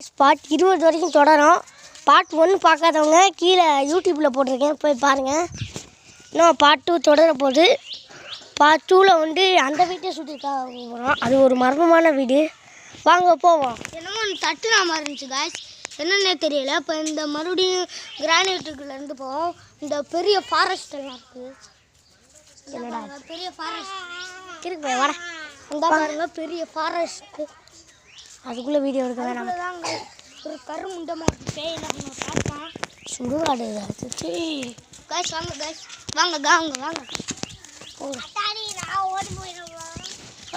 Part 20 வரைக்கும் தொடரும். Part 1 பார்க்காதவங்க கீழே யூடியூப்பில் போட்டிருக்கேன், போய் பாருங்கள். இன்னும் பார்ட் 2 தொடர போகுது. பார்ட் 2ல் வந்து அந்த வீட்டை சுற்றிக்காக போகிறோம். அது ஒரு மர்மமான வீடு. வாங்க போவோம். என்னமோ தட்டுனா மாதிரி இருந்துச்சு காய்ஸ், என்னன்னே தெரியல. இப்போ இந்த மறுபடியும் கிரானைட்டுக்குள்ளேருந்து போவோம். இந்த பெரிய ஃபாரஸ்ட் எல்லாம் இருக்குது. என்னடா பெரிய ஃபாரஸ்ட் இருக்கு, வர அந்த பாருங்க, பெரிய ஃபாரஸ்ட்டு. அதுக்குள்ளே வீடியோ எடுக்க வேணாம். தாங்க ஒரு கருமுண்டமாக ஒரு பேய் என்ன பண்ண பார்ப்பான். சுடுகாடு காய்ஸ் வாங்க காய்ஸ், வாங்க வாங்க வாங்க.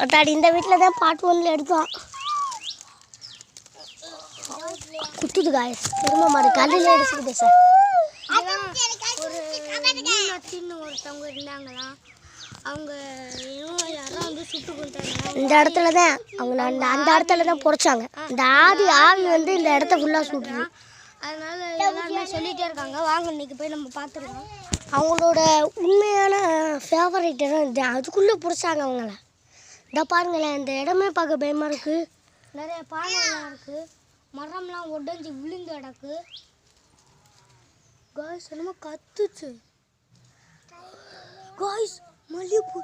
அட்டாடி இந்த வீட்டில் தான் பார்ட் 1ல் எடுத்தோம். குத்துது காய்ஸ், திரும்ப மாதிரி கல்லில் எடுத்துக்கிட்டே சார். ஒரு மீனாட்சின்னு ஒருத்தவங்க இருந்தாங்களாம். அவங்க யாரோ வந்து சுட்டு கொண்டாங்க. இந்த இடத்துல தான் அவங்க அந்த இடத்துல தான் புடைச்சாங்க. இந்த ஆவி வந்து இந்த இடத்த ஃபுல்லாக சுட்டுது. அதனால எல்லாருமே சொல்லிகிட்டே இருக்காங்க. வாங்க இன்னைக்கு போய் நம்ம பார்த்துருக்கோம். அவங்களோட உண்மையான ஃபேவரட் இடம் இது. அதுக்குள்ளே புடிச்சாங்க அவங்கள. இந்த பாருங்களேன், இந்த இடமே பார்க்க பயமாக இருக்குது. நிறைய பானைலாம் இருக்குது, மரம்லாம் உடஞ்சி விழுந்து கிடக்கு. காய்ஸ் என்னமோ கத்துச்சு காய்ஸ், மல்லிகைப்பூ.